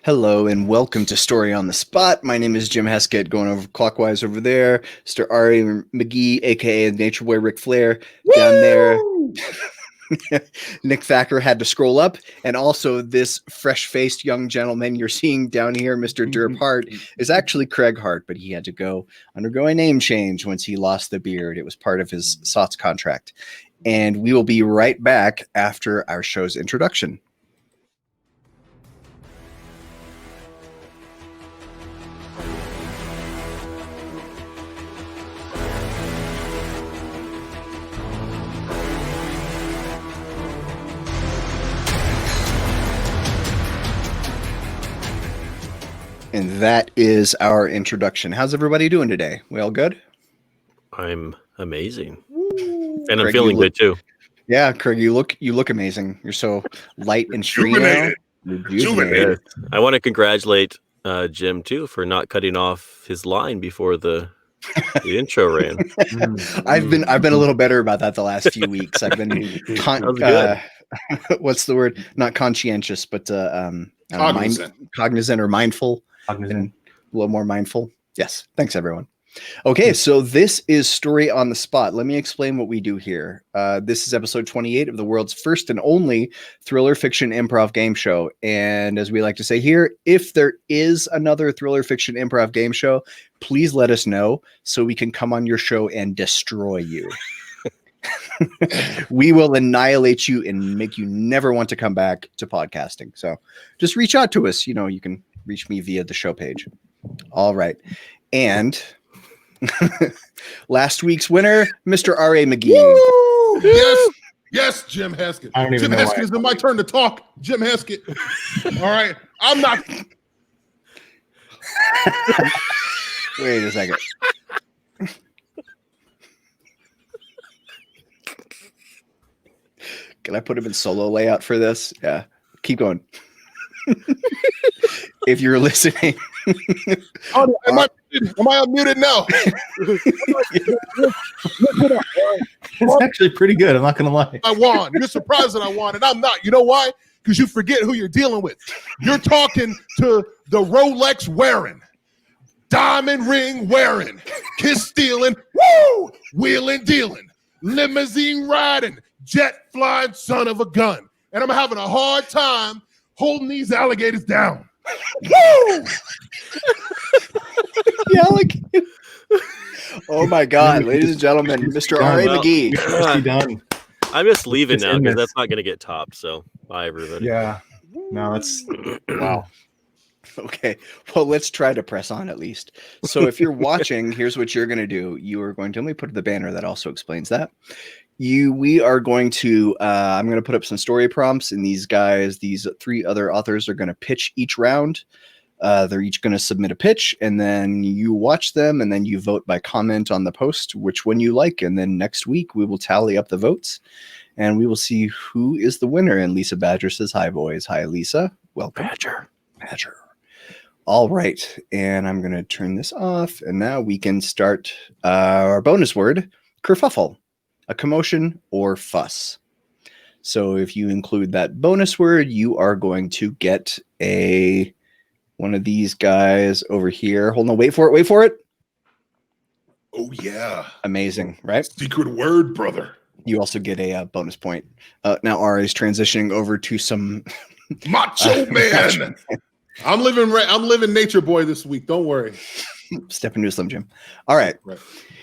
Hello and welcome to Story on the Spot. My name is Jim Heskett, going over clockwise over there. Mr. Ari McGee, aka Nature Boy Ric Flair, down there. Nick Thacker had to scroll up, and also this fresh-faced young gentleman you're seeing down here, Mr. Derp Hart, is actually Craig Hart, but he had to undergo a name change once he lost the beard. It was part of his Sots contract. And we will be right back after our show's introduction. And that is our introduction. How's everybody doing today? We all good? I'm amazing. And I'm Craig, feeling good too. Yeah, Craig, you look amazing. You're so light and free now. Rejuvenated. I want to congratulate Jim too for not cutting off his line before the intro ran. I've been a little better about that the last few weeks. I've been what's the word? Not conscientious, but cognizant or mindful. And a little more mindful. Yes. Thanks, everyone. Okay, so this is Story on the Spot. Let me explain what we do here. This is episode 28 of the world's first and only thriller fiction improv game show. And as we like to say here, if there is another thriller fiction improv game show, please let us know so we can come on your show and destroy you. We will annihilate you and make you never want to come back to podcasting. So just reach out to us. You know, you can reach me via the show page. All right. And last week's winner, Mr. R.A. McGee. Woo! Yes, Jim Heskett. Jim Heskett, it's my turn to talk. Jim Heskett. All right. I'm not. Wait a second. Can I put him in solo layout for this? Yeah. Keep going. If you're listening. Am I unmuted now? It's actually pretty good. I'm not going to lie. I won. You're surprised that I won, and I'm not. You know why? Because you forget who you're dealing with. You're talking to the Rolex wearing, diamond ring wearing, kiss stealing, woo, wheeling dealing, limousine riding, jet flying son of a gun. And I'm having a hard time holding these alligators down. Woo! Oh my God, ladies and gentlemen, Mr. R.A. McGee. Done. I'm just leaving now because that's not going to get topped. So bye, everybody. Yeah. No, that's wow. Okay, well, let's try to press on at least. So if you're watching, here's what you're going to do. You are going to, let me put the banner that also explains that. We are going to, I'm going to put up some story prompts, and these three other authors are going to pitch each round. They're each going to submit a pitch, and then you watch them, and then you vote by comment on the post, which one you like. And then next week we will tally up the votes, and we will see who is the winner. And Lisa Badger says, hi, boys. Hi, Lisa. Welcome. Badger. All right. And I'm going to turn this off, and now we can start our bonus word, kerfuffle. A commotion or fuss. So if you include that bonus word, you are going to get one of these guys over here. Hold on, wait for it. Oh yeah. Amazing, right? Secret word, brother. You also get a bonus point. Now Ari is transitioning over to some macho man. I'm living nature boy this week. Don't worry. Step into a Slim Jim. All right.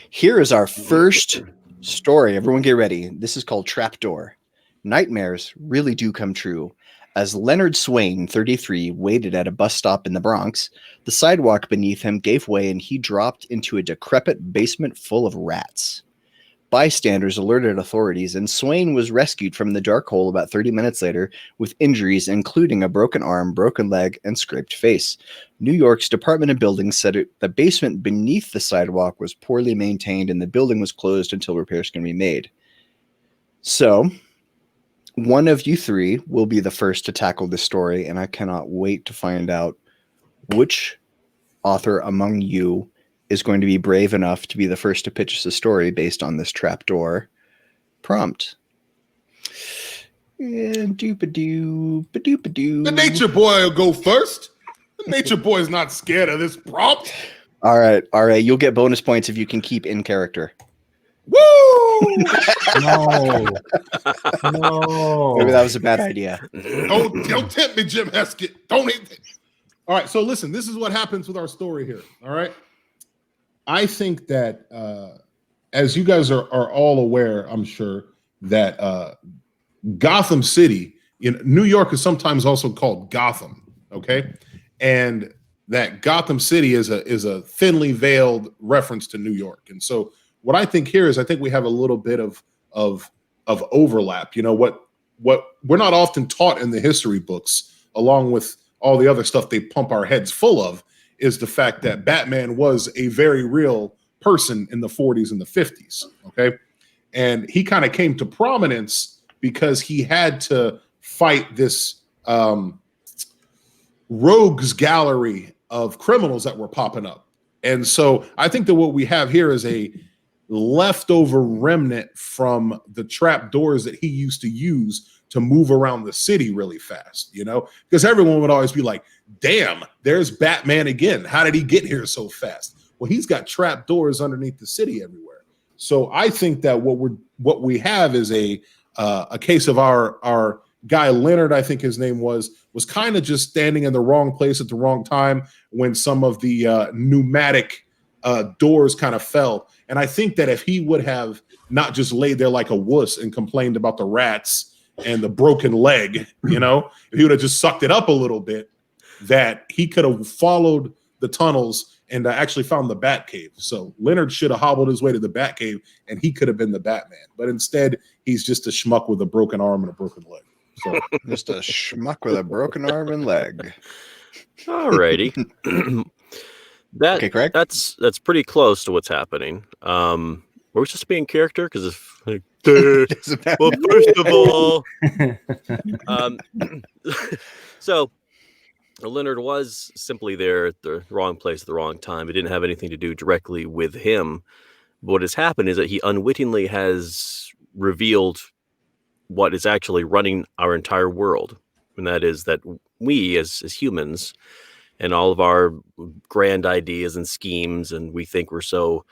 Here is our first story. Everyone get ready. This is called Trapdoor. Nightmares really do come true. As Leonard Swain, 33, waited at a bus stop in the Bronx, the sidewalk beneath him gave way and he dropped into a decrepit basement full of rats. Bystanders alerted authorities, and Swain was rescued from the dark hole about 30 minutes later with injuries including a broken arm, broken leg, and scraped face. New York's Department of Buildings said the basement beneath the sidewalk was poorly maintained and the building was closed until repairs can be made. So, one of you three will be the first to tackle this story, and I cannot wait to find out which author among you is going to be brave enough to be the first to pitch us a story based on this trapdoor prompt. And The nature boy will go first. Nature Boy's not scared of this prompt. All right. You'll get bonus points if you can keep in character. Woo! No. Maybe that was a bad idea. Don't tempt me, Jim Heskett. Don't hit. All right, so listen, this is what happens with our story here. All right. I think that as you guys are all aware, I'm sure that Gotham City, New York is sometimes also called Gotham. Okay. And that Gotham City is a thinly veiled reference to New York. And so what I think here is I think we have a little bit of overlap. What we're not often taught in the history books, along with all the other stuff they pump our heads full of, is the fact that Batman was a very real person in the 40s and the 50s. Okay. And he kind of came to prominence because he had to fight this rogues gallery of criminals that were popping up. And so I think that what we have here is a leftover remnant from the trap doors that he used to use to move around the city really fast, because everyone would always be like, damn, there's Batman again. How did he get here so fast? Well, he's got trap doors underneath the city everywhere. So I think that what we have is a case of our guy Leonard, I think his name was kind of just standing in the wrong place at the wrong time when some of the pneumatic doors kind of fell. And I think that if he would have not just laid there like a wuss and complained about the rats and the broken leg, if he would have just sucked it up a little bit, that he could have followed the tunnels and actually found the Batcave. So Leonard should have hobbled his way to the Batcave and he could have been the Batman. But instead, he's just a schmuck with a broken arm and a broken leg. So just a schmuck with a broken arm and leg. All righty. Okay, Craig? That's pretty close to what's happening. We're just being character because if well, first of all, so Leonard was simply there at the wrong place at the wrong time. It didn't have anything to do directly with him. But what has happened is that he unwittingly has revealed what is actually running our entire world, and that is that we as humans and all of our grand ideas and schemes, and we think we're so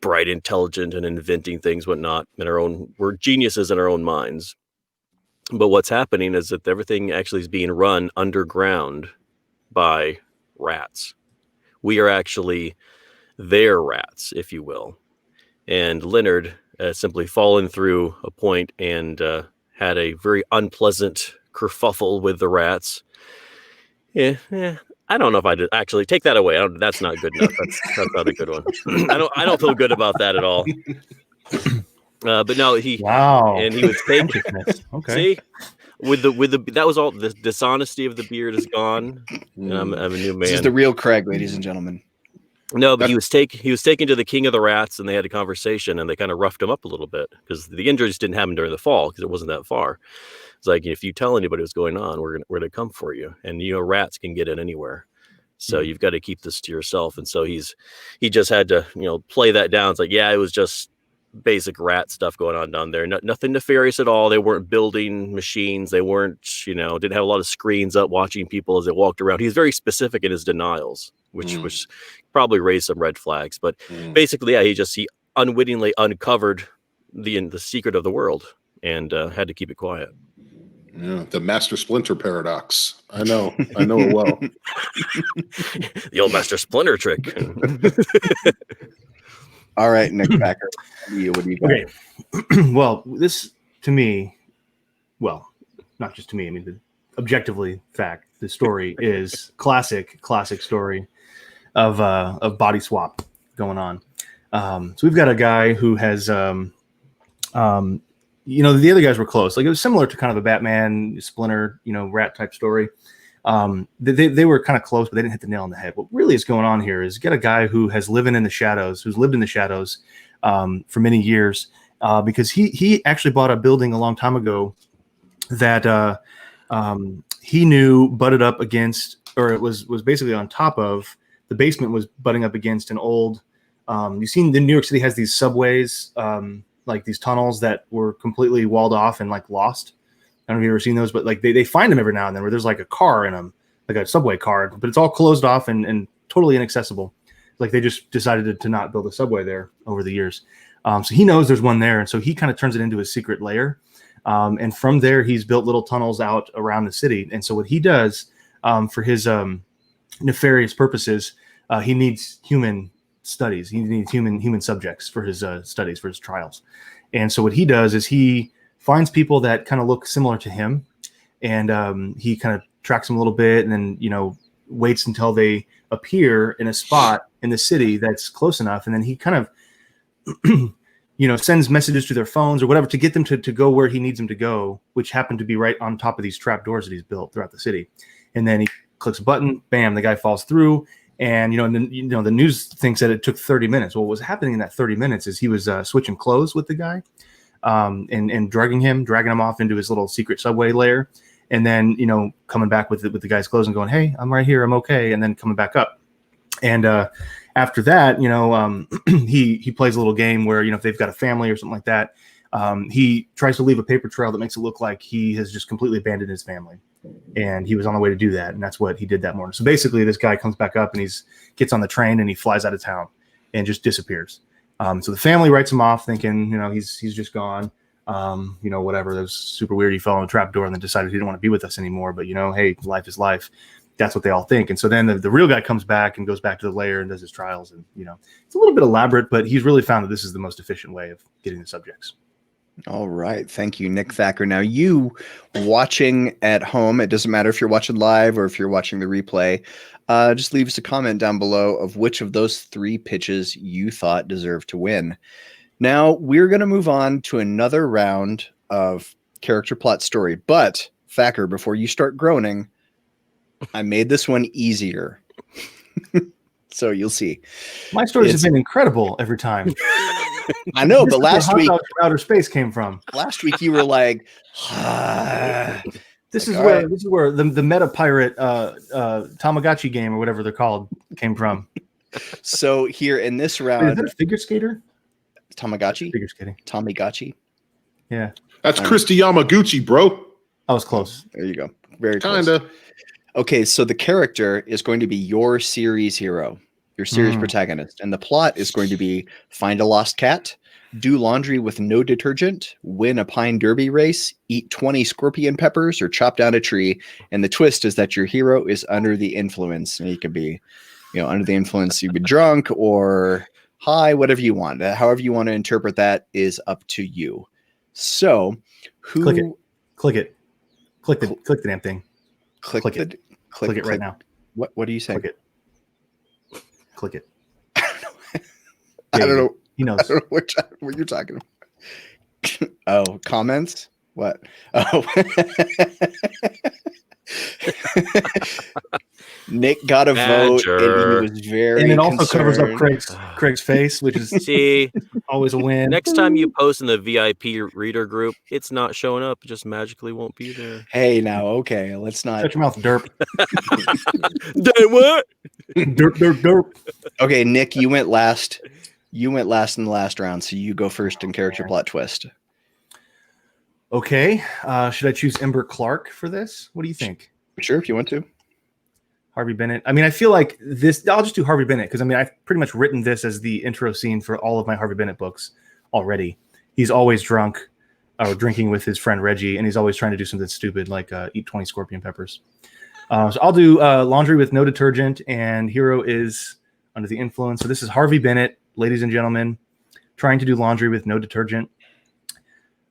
bright, intelligent, and inventing things, whatnot, we're geniuses in our own minds. But what's happening is that everything actually is being run underground by rats. We are actually their rats, if you will. And Leonard simply fallen through a point and had a very unpleasant kerfuffle with the rats. I don't know if I did actually take that away. That's not good enough. That's not a good one. I don't feel good about that at all. But no, and he was taking. Okay. See, with the that was all the dishonesty of the beard is gone, and I'm a new man. This is the real Craig, ladies and gentlemen. No, but he was taken to the king of the rats, and they had a conversation, and they kind of roughed him up a little bit because the injuries didn't happen during the fall because it wasn't that far. It's like, if you tell anybody what's going on, we're gonna come for you, and rats can get in anywhere, so you've got to keep this to yourself. And so he just had to play that down. It's like, yeah, it was just basic rat stuff going on down there. Nothing nefarious at all. They weren't building machines. They weren't didn't have a lot of screens up watching people as they walked around. He's very specific in his denials, which probably raised some red flags. But basically, yeah, he unwittingly uncovered the secret of the world and had to keep it quiet. Yeah, the Master Splinter paradox. I know it well. The old Master Splinter trick. All right, Nick Thacker. What do you got? Okay. Well, this to me, well, not just to me. I mean, objectively, the story is classic story of body swap going on. So we've got a guy who has, the other guys were close. Like, it was similar to kind of a Batman, Splinter, rat type story. They were kind of close, but they didn't hit the nail on the head. What really is going on here is you got a guy who has lived in the shadows for many years, because he actually bought a building a long time ago that he knew butted up against, or it was basically on top of, the basement was butting up against an old, you've seen New York City has these subways, like these tunnels that were completely walled off and like lost. I don't know if you've ever seen those, but like they find them every now and then where there's like a car in them a subway card, but it's all closed off and totally inaccessible. Like they just decided to not build a subway there over the years. So he knows there's one there, and so he kind of turns it into his secret lair. And from there, he's built little tunnels out around the city. And so what he does for his nefarious purposes, he needs human studies. He needs human subjects for his studies, for his trials. And so what he does is he finds people that kind of look similar to him, and he kind of tracks them a little bit, and then waits until they appear in a spot in the city that's close enough, and then he kind of sends messages to their phones or whatever to get them to go where he needs them to go, which happen to be right on top of these trap doors that he's built throughout the city. And then he clicks a button, bam, the guy falls through. And the news thinks that it took 30 minutes. Well, what was happening in that 30 minutes is he was switching clothes with the guy, and dragging him off into his little secret subway lair, and then coming back with the guy's clothes and going, "Hey, I'm right here, I'm okay," and then coming back up. And after that, he plays a little game where if they've got a family or something like that, he tries to leave a paper trail that makes it look like he has just completely abandoned his family. And he was on the way to do that, and that's what he did that morning. So basically, this guy comes back up and gets on the train and he flies out of town and just disappears. So the family writes him off, thinking he's just gone. Whatever. That was super weird. He fell on a trap door and then decided he didn't want to be with us anymore. But hey, life is life. That's what they all think. And so then the real guy comes back and goes back to the lair and does his trials. And it's a little bit elaborate, but he's really found that this is the most efficient way of getting the subjects. All right. Thank you, Nick Thacker. Now, you watching at home, it doesn't matter if you're watching live or if you're watching the replay, just leave us a comment down below of which of those 3 pitches you thought deserved to win. Now, we're going to move on to another round of character plot story. But, Thacker, before you start groaning, I made this one easier. So you'll see. My stories have been incredible every time. I know, but last week outer space came from. Last week you were like, this is where the meta pirate Tamagotchi game or whatever they're called came from. So here in this round, is that a figure skater? Tamagotchi? Figure skating. Tamagotchi. Yeah. That's Christy Yamaguchi, bro. I was close. There you go. Very kinda. Close. Okay, so the character is going to be your series hero, your series protagonist, and the plot is going to be find a lost cat, do laundry with no detergent, win a pine derby race, eat 20 scorpion peppers, or chop down a tree. And the twist is that your hero is under the influence. And he could be, under the influence, you'd be drunk or high, whatever you want. However you want to interpret that is up to you. So, click it, click the damn thing. Click it right now. What are you saying? Click it. I don't know. He knows. I don't know what you're talking about. Oh, comments? What? Oh. Nick got a vote, and he was very and it also concerned. covers up Craig's face, which is always a win. Next time you post in the VIP reader group, it's not showing up. It just magically won't be there. Hey, now, okay, let's not. Shut your mouth, derp. What? Derp. Okay, Nick, you went last. You went last in the last round, so you go first in character plot twist. Okay. Should I choose Ember Clark for this? What do you think? Sure, if you want to. Harvey Bennett. I mean, I feel like this. I'll just do Harvey Bennett because I've pretty much written this as the intro scene for all of my Harvey Bennett books already. He's always drunk or drinking with his friend Reggie, and he's always trying to do something stupid like eat 20 scorpion peppers. So I'll do laundry with no detergent, and hero is under the influence. So this is Harvey Bennett, ladies and gentlemen, trying to do laundry with no detergent.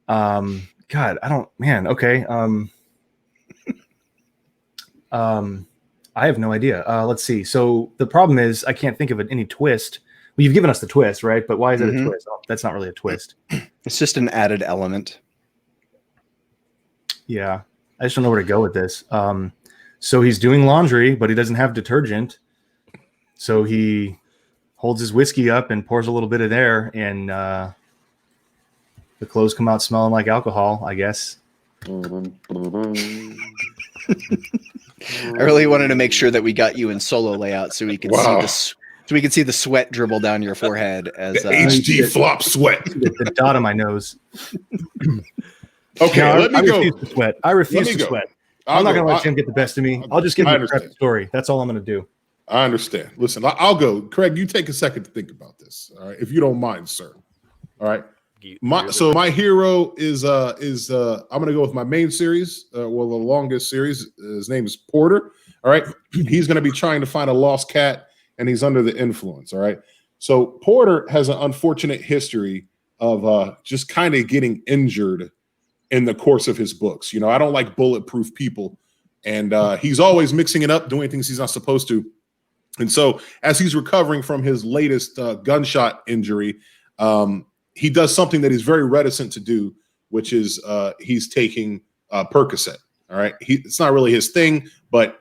God, I don't. Man, okay. I have no idea. Let's see. So the problem is I can't think of any twist. Well, you've given us the twist, right? But why is it a twist? Oh, that's not really a twist. It's just an added element. Yeah. I just don't know where to go with this. So he's doing laundry, but he doesn't have detergent. So he holds his whiskey up and pours a little bit of there, and the clothes come out smelling like alcohol, I guess. I really wanted to make sure that we got you in solo layout so we could see the sweat dribble down your forehead as HD flop sweat. The dot on my nose. Okay, no, let me go. I refuse to sweat. I'm not going to let Jim get the best of me. I'll just give him a crappy story. That's all I'm going to do. I understand. Listen, I'll go. Craig, you take a second to think about this, all right? If you don't mind, sir. All right. My hero is I'm going to go with my main series, the longest series. His name is Porter. All right. He's going to be trying to find a lost cat, and he's under the influence. All right. So Porter has an unfortunate history of just kind of getting injured in the course of his books. You know, I don't like bulletproof people, and he's always mixing it up, doing things he's not supposed to. And so as he's recovering from his latest gunshot injury, he does something that he's very reticent to do, which is he's taking Percocet. All right. It's not really his thing, but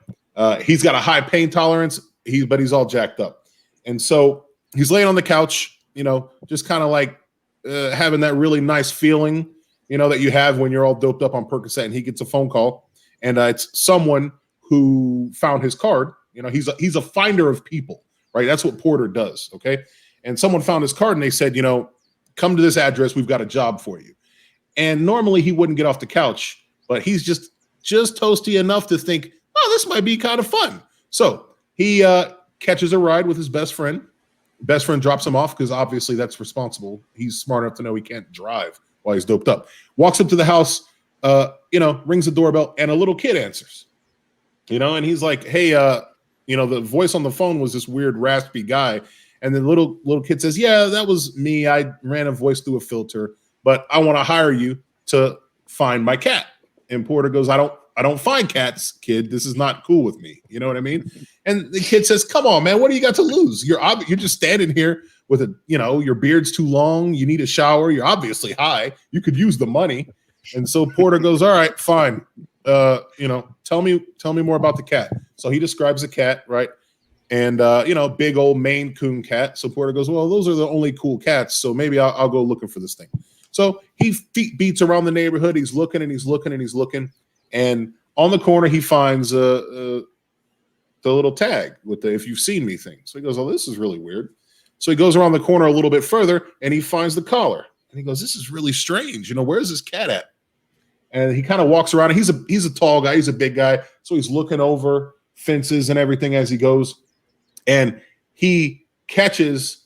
he's got a high pain tolerance, but he's all jacked up. And so he's laying on the couch, you know, just kind of like having that really nice feeling, you know, that you have when you're all doped up on Percocet, and he gets a phone call, and it's someone who found his card. You know, he's a finder of people, right? That's what Porter does. Okay. And someone found his card, and they said, you know, come to this address. We've got a job for you. And normally he wouldn't get off the couch, but he's just toasty enough to think, oh, this might be kind of fun. So he catches a ride with his best friend. Best friend drops him off because obviously that's responsible. He's smart enough to know he can't drive while he's doped up. Walks up to the house, you know, rings the doorbell, and a little kid answers. You know, and he's like, hey, you know, the voice on the phone was this weird raspy guy. And the little kid says, yeah, that was me. I ran a voice through a filter, but I want to hire you to find my cat. And Porter goes, I don't find cats, kid. This is not cool with me. You know what I mean? And the kid says, come on, man, what do you got to lose? You're just standing here with your beard's too long. You need a shower. You're obviously high. You could use the money. And so Porter goes, all right, fine. You know, tell me more about the cat. So he describes the cat, right? And, you know, big old Maine Coon cat. So Porter goes, well, those are the only cool cats. So maybe I'll go looking for this thing. So he feet beats around the neighborhood. He's looking and he's looking and he's looking. And on the corner, he finds the little tag with the "if you've seen me" thing. So he goes, oh, this is really weird. So he goes around the corner a little bit further and he finds the collar. And he goes, this is really strange. You know, where's this cat at? And he kind of walks around. And he's a tall guy. He's a big guy. So he's looking over fences and everything as he goes. And he catches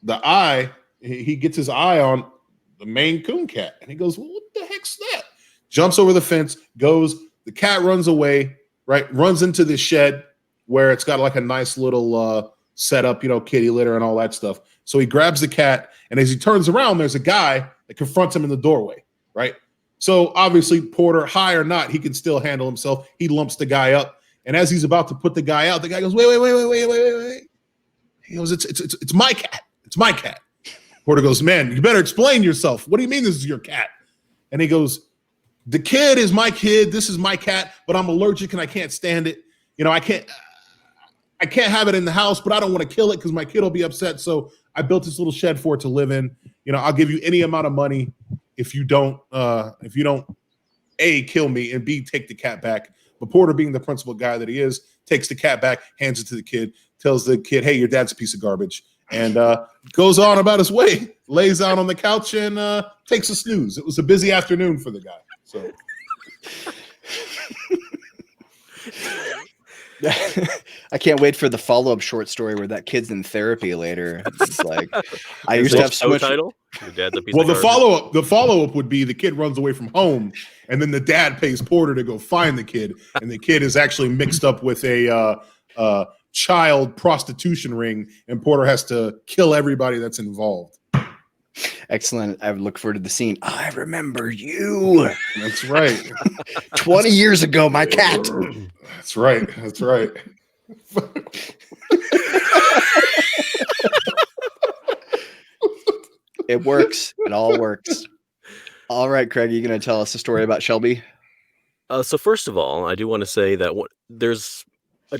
the eye. He gets his eye on the Maine Coon cat. And he goes, well, what the heck's that? Jumps over the fence, goes. The cat runs away, right? Runs into the shed where it's got like a nice little setup, you know, kitty litter and all that stuff. So he grabs the cat. And as he turns around, there's a guy that confronts him in the doorway, right? So obviously, Porter, high or not, he can still handle himself. He lumps the guy up. And as he's about to put the guy out, the guy goes, wait. He goes, it's my cat. It's my cat. Porter goes, man, you better explain yourself. What do you mean this is your cat? And he goes, the kid is my kid. This is my cat, but I'm allergic and I can't stand it. You know, I can't have it in the house, but I don't want to kill it because my kid will be upset. So I built this little shed for it to live in. You know, I'll give you any amount of money if you don't A, kill me, and B, take the cat back. But Porter, being the principal guy that he is, takes the cat back, hands it to the kid, tells the kid, hey, your dad's a piece of garbage, and goes on about his way, lays down on the couch, and takes a snooze. It was a busy afternoon for the guy. So I can't wait for the follow-up short story where that kid's in therapy later. It's like I used to have so much title. Your dad's a piece well, of the follow-up would be the kid runs away from home, and then the dad pays Porter to go find the kid, and the kid is actually mixed up with a child prostitution ring, and Porter has to kill everybody that's involved. Excellent. I look forward to the scene. I remember you. That's right. 20 years ago, my cat. That's right. That's right. It works. It all works. All right, Craig, are you going to tell us a story about Shelby? So first of all, I do want to say that there's a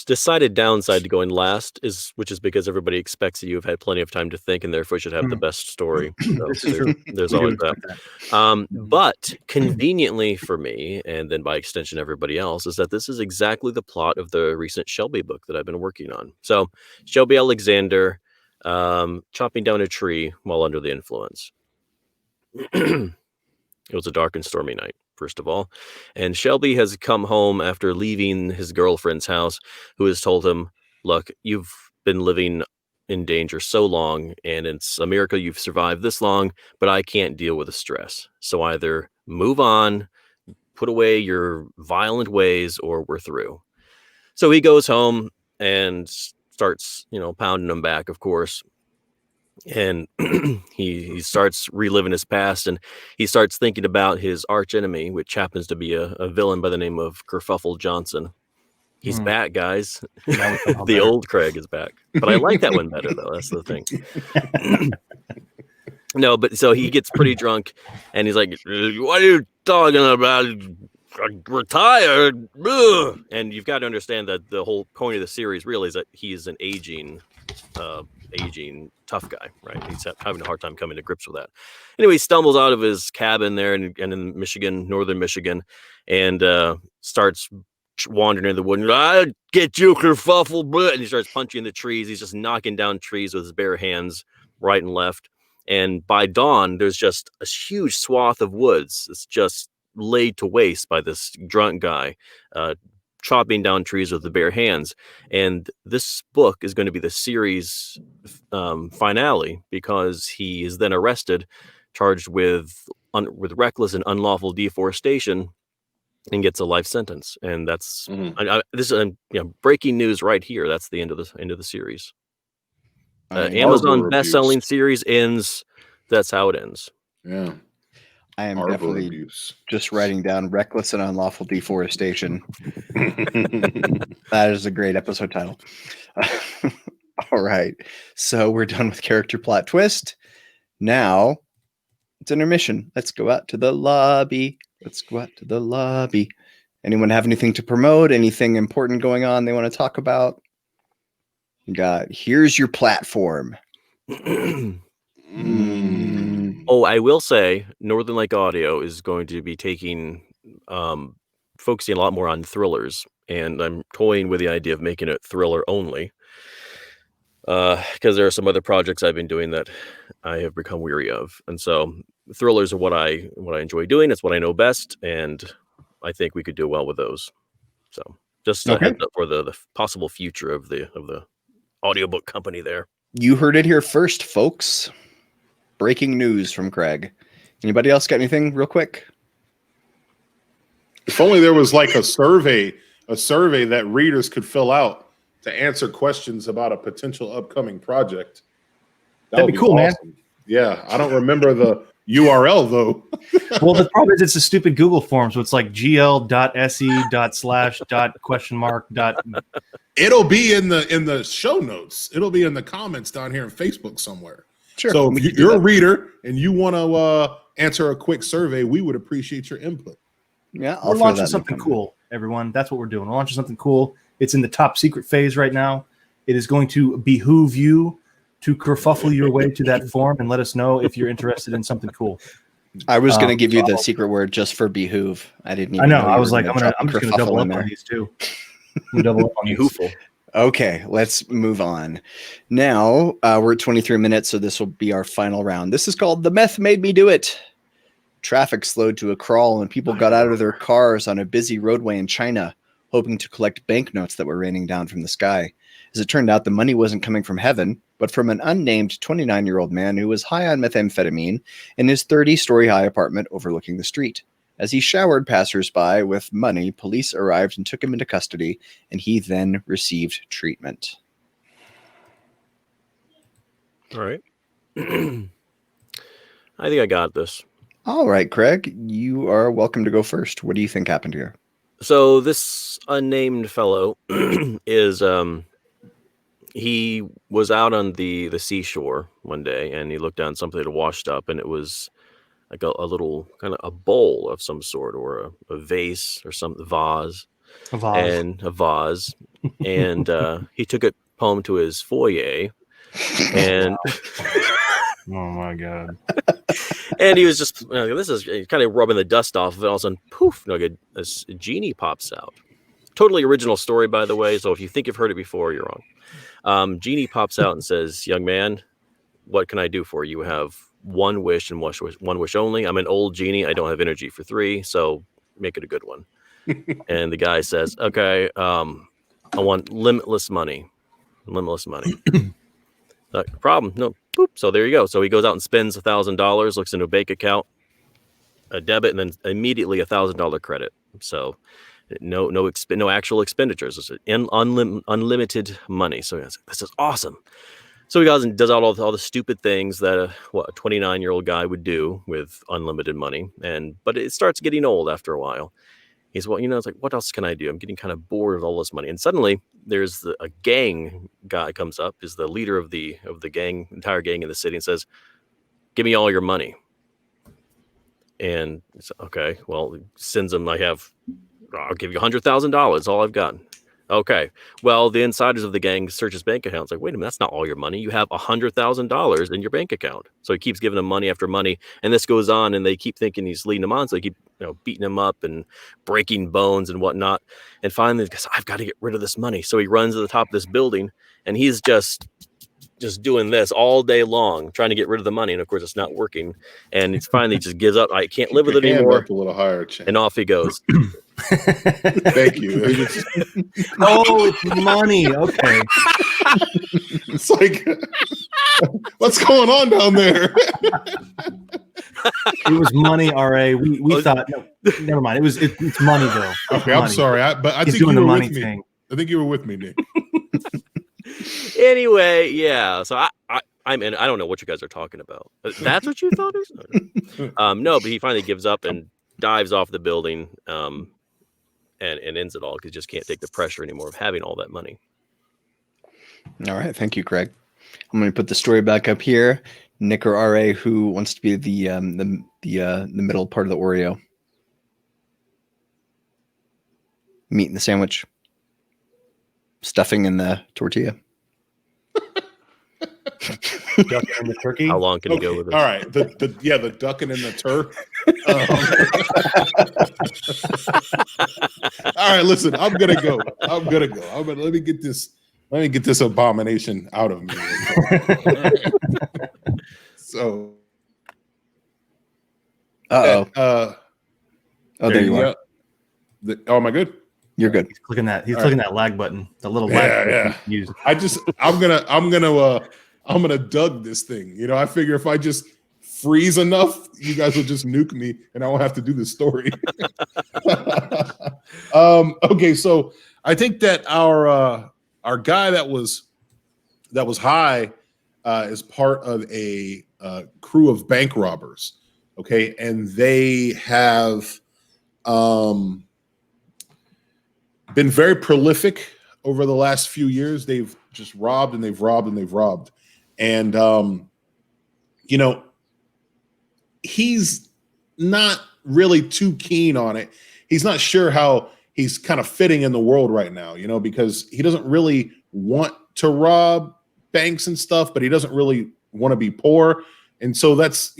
decided downside to going last, which is because everybody expects that you have had plenty of time to think and therefore should have the best story. So there's always that. But conveniently for me, and then by extension everybody else, is that this is exactly the plot of the recent Shelby book that I've been working on. So Shelby Alexander chopping down a tree while under the influence. It was a dark and stormy night first of all. And Shelby has come home after leaving his girlfriend's house, who has told him, look, you've been living in danger so long, and it's a miracle you've survived this long, but I can't deal with the stress. So either move on, put away your violent ways, or we're through. So he goes home and starts, pounding them back, of course. And he starts reliving his past, and he starts thinking about his arch enemy, which happens to be a villain by the name of Kerfuffle Johnson. He's back, guys. The old Craig is back. But I like that one better, though. That's the thing. No, but so he gets pretty drunk, and he's like, what are you talking about? Retired? Ugh. And you've got to understand that the whole point of the series really is that he's an aging tough guy, right? He's having a hard time coming to grips with that. Anyway, he stumbles out of his cabin there in Michigan, northern Michigan, and starts wandering in the wood. I'll get you, kerfuffle, and he starts punching the trees. He's just knocking down trees with his bare hands, right and left. And by dawn, there's just a huge swath of woods. It's just laid to waste by this drunk guy, chopping down trees with the bare hands. And this book is going to be the series finale, because he is then arrested, charged with reckless and unlawful deforestation, and gets a life sentence. And that's this is breaking news right here. That's the end of the series. Amazon best-selling series ends. That's how it ends. Yeah. I am definitely just writing down reckless and unlawful deforestation. That is a great episode title. All right. So we're done with character plot twist. Now it's intermission. Let's go out to the lobby. Anyone have anything to promote? Anything important going on they want to talk about? Here's your platform. Oh, I will say Northern Lake Audio is going to be focusing a lot more on thrillers, and I'm toying with the idea of making it thriller only, because there are some other projects I've been doing that I have become weary of, and so thrillers are what I enjoy doing. It's what I know best, and I think we could do well with those. So just a heads up for the possible future of the audiobook company there. You heard it here first, folks. Breaking news from Craig. Anybody else got anything real quick? If only there was like a survey that readers could fill out to answer questions about a potential upcoming project. That'd be cool, awesome, man. Yeah, I don't remember the URL though. Well, the problem is it's a stupid Google form, so it's like gl.se./ .. It'll be in the show notes. It'll be in the comments down here on Facebook somewhere. Sure. So if you're a reader and you want to answer a quick survey, we would appreciate your input. Yeah, we're launching something cool, everyone. That's what we're doing. We're launching something cool. It's in the top secret phase right now. It is going to behoove you to kerfuffle your way to that form and let us know if you're interested in something cool. I was going to give you the secret word just for behoove. I didn't even know. I was like, I'm just going to double up on these too. Double up on behooful. Okay, let's move on. Now, we're at 23 minutes, so this will be our final round. This is called The Meth Made Me Do It. Traffic slowed to a crawl, and people got out of their cars on a busy roadway in China, hoping to collect banknotes that were raining down from the sky. As it turned out, the money wasn't coming from heaven, but from an unnamed 29-year-old man who was high on methamphetamine in his 30-story-high apartment overlooking the street. As he showered passersby with money, police arrived and took him into custody, and he then received treatment. All right. I think I got this. All right, Craig, you are welcome to go first. What do you think happened here? So this unnamed fellow is he was out on the seashore one day, and he looked down something that had washed up, and it was like a little kind of a bowl of some sort, or a vase or something, vase. And a vase. And he took it home to his Foy-Yay. And oh my God. And he was just, this is kind of rubbing the dust off of it. All of a sudden, poof, a genie pops out. Totally original story, by the way. So if you think you've heard it before, you're wrong. Genie pops out and says, young man, what can I do for you? You have one wish and one wish only. I'm an old genie. I don't have energy for 3. So make it a good one. And the guy says, okay, I want limitless money. No problem. No. Boop. So there you go. So he goes out and spends $1,000, looks into a bank account, a debit, and then immediately $1,000 credit. So no actual expenditures. It's unlimited money. So this is awesome. So he goes and does all the stupid things that a 29-year-old guy would do with unlimited money. But it starts getting old after a while. He's, it's like, what else can I do? I'm getting kind of bored with all this money. And suddenly there's a gang guy comes up, is the leader of the gang, entire gang in the city, and says, give me all your money. And it's okay, well, sends him, I'll give you $100,000, all I've got. Okay, well, the insiders of the gang search his bank account. It's like, wait a minute, that's not all your money. You have $100,000 in your bank account. So he keeps giving him money after money, and this goes on, and they keep thinking he's leading them on. So they keep beating him up and breaking bones and whatnot. And finally, he goes, I've got to get rid of this money. So he runs to the top of this building, and he's just doing this all day long, trying to get rid of the money. And of course, it's not working. And it's finally just gives up. I can't live with it anymore. A little higher, Chan. And off he goes. Thank you. Oh, it's money. Okay. It's like, what's going on down there? It was money, RA. We thought, no, never mind. It's money, though. Okay, I'm sorry. But I think doing you the were money with me. thing. I think you were with me, Nick. Anyway, yeah. So I don't know what you guys are talking about. That's what you thought it was? No, but he finally gives up and dives off the building, and ends it all because he just can't take the pressure anymore of having all that money. All right, thank you, Craig. I'm going to put the story back up here. Nick or RA, who wants to be the middle part of the Oreo? Meat in the sandwich, stuffing in the tortilla. Duck and the turkey. How long can you go with it? All right. The ducking and the turf. All right, listen, I'm gonna go. Let me get this abomination out of me. So Oh, there you are. Am I good? You're good. He's clicking that lag button. The little lag button. Yeah. I'm gonna dug this thing. I figure if I just freeze enough, you guys will just nuke me, and I won't have to do this story. Okay, so I think that our guy that was high is part of a crew of bank robbers. Okay, and they have been very prolific over the last few years. They've just robbed and they've robbed and they've robbed. And, he's not really too keen on it. He's not sure how he's kind of fitting in the world right now, because he doesn't really want to rob banks and stuff, but he doesn't really want to be poor. And so that's,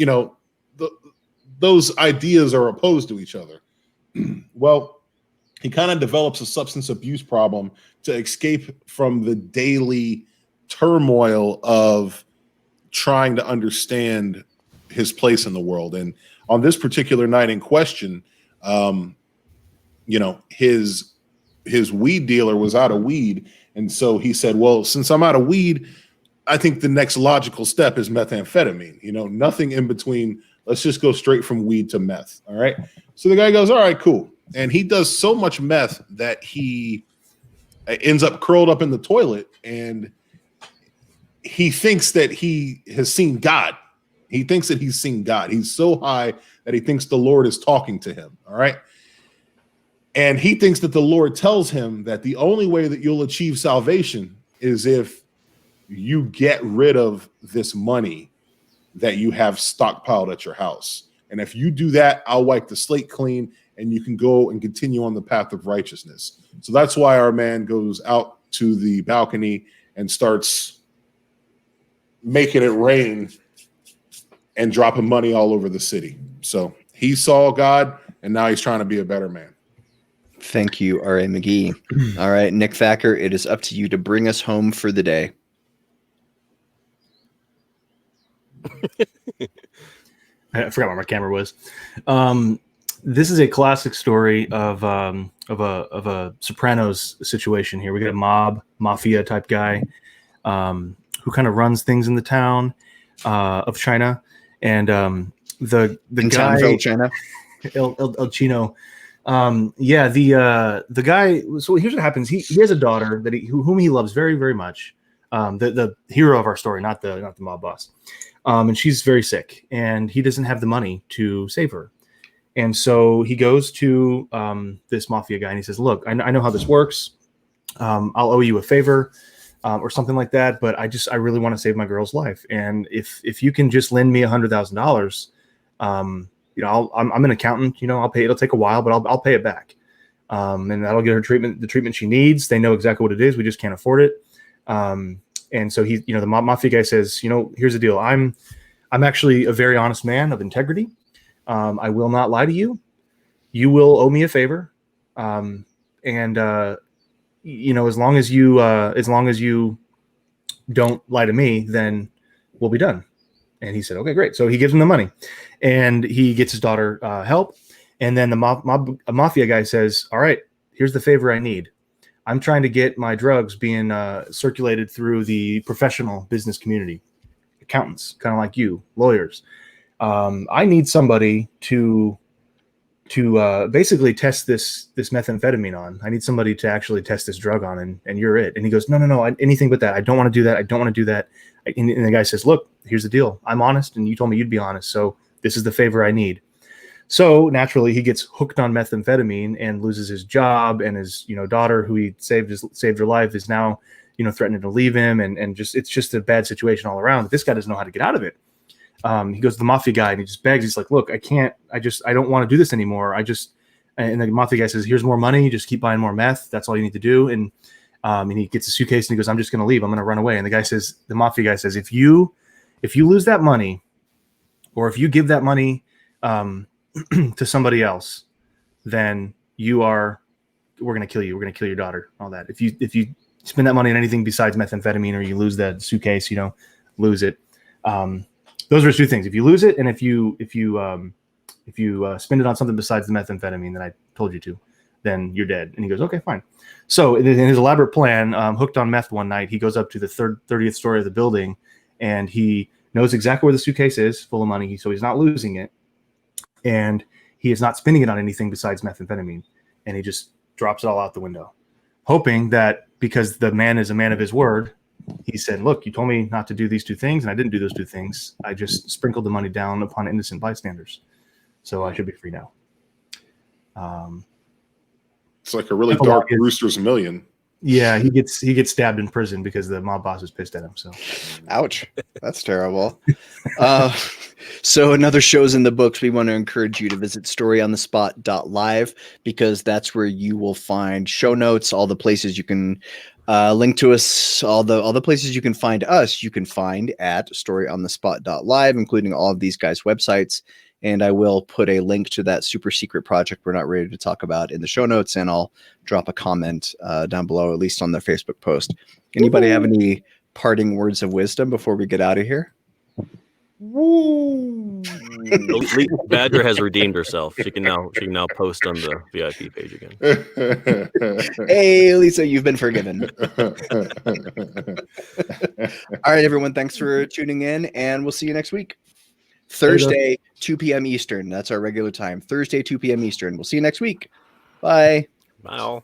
those ideas are opposed to each other. Well, he kind of develops a substance abuse problem to escape from the daily turmoil of trying to understand his place in the world. And on this particular night in question, his weed dealer was out of weed. And so he said, well, since I'm out of weed, I think the next logical step is methamphetamine, nothing in between. Let's just go straight from weed to meth. All right. So the guy goes, all right, cool. And he does so much meth that he ends up curled up in the toilet, and he thinks that he has seen God. He thinks that he's seen God. He's so high that he thinks the Lord is talking to him. All right. And he thinks that the Lord tells him that the only way that you'll achieve salvation is if you get rid of this money that you have stockpiled at your house. And if you do that, I'll wipe the slate clean and you can go and continue on the path of righteousness. So that's why our man goes out to the balcony and starts making it rain and dropping money all over the city. So he saw God, and now he's trying to be a better man. Thank you, R.A. McGee. All right, Nick Thacker, it is up to you to bring us home for the day. I forgot where my camera was. this is a classic story of a Sopranos situation here. We got a mafia type guy who kind of runs things in the town of China, and the guy China. El Chino. The guy. So here's what happens. He has a daughter that whom he loves very, very much. The hero of our story, not the mob boss. And she's very sick, and he doesn't have the money to save her. And so he goes to this mafia guy, and he says, "Look, I know how this works. I'll owe you a favor." Or something like that, but I really want to save my girl's life, and if you can just lend me $100,000, I'm an accountant, I'll pay. It'll take a while, but I'll pay it back, and that'll get her the treatment she needs. They know exactly what it is. We just can't afford it. And so the mafia guy says, here's the deal. I'm actually a very honest man of integrity. I will not lie to you. You will owe me a favor, as long as you don't lie to me, then we'll be done. And he said, okay, great. So he gives him the money, and he gets his daughter help. And then the mafia guy says, all right, here's the favor I need. I'm trying to get my drugs being circulated through the professional business community, accountants, kind of like you, lawyers. I need somebody to basically test this methamphetamine on. I need somebody to actually test this drug on, and you're it. And he goes, no, anything but that. I don't want to do that. I don't want to do that. And the guy says, look, here's the deal. I'm honest, and you told me you'd be honest. So this is the favor I need. So naturally, he gets hooked on methamphetamine and loses his job, and his daughter, who he saved her life, is now threatening to leave him, and it's just a bad situation all around. This guy doesn't know how to get out of it. He goes to the mafia guy, and he just begs. He's like, look, I don't want to do this anymore. And the mafia guy says, here's more money. Just keep buying more meth. That's all you need to do. And he gets a suitcase, and he goes, I'm just going to leave. I'm going to run away. And the mafia guy says, if you lose that money, or if you give that money to somebody else, then we're going to kill you. We're going to kill your daughter, all that. If you spend that money on anything besides methamphetamine, or you lose that suitcase, lose it. Those are two things. If you lose it, and if you spend it on something besides the methamphetamine that I told you to, then you're dead. And he goes, okay, fine. So in his elaborate plan, hooked on meth one night, he goes up to the 30th story of the building, and he knows exactly where the suitcase is full of money. So he's not losing it, and he is not spending it on anything besides methamphetamine. And he just drops it all out the window, hoping that because the man is a man of his word, he said, look, you told me not to do these two things, and I didn't do those two things. I just sprinkled the money down upon innocent bystanders. So I should be free now. It's like a really dark Brewster's Million. Yeah, he gets stabbed in prison because the mob boss is pissed at him. So, ouch, that's terrible. So another show's in the books. We want to encourage you to visit storyonthespot.live, because that's where you will find show notes, all the places you can link to us, all the places you can find us. You can find at storyonthespot.live, including all of these guys' websites. And I will put a link to that super secret project we're not ready to talk about in the show notes, and I'll drop a comment down below, at least on their Facebook post. Anybody have any parting words of wisdom before we get out of here? Woo! Badger has redeemed herself. She can now post on the VIP page again. Hey, Lisa, you've been forgiven. All right, everyone. Thanks for tuning in, and we'll see you next week. Thursday, 2 p.m. Eastern. That's our regular time. Thursday, 2 p.m. Eastern. We'll see you next week. Bye. Bye.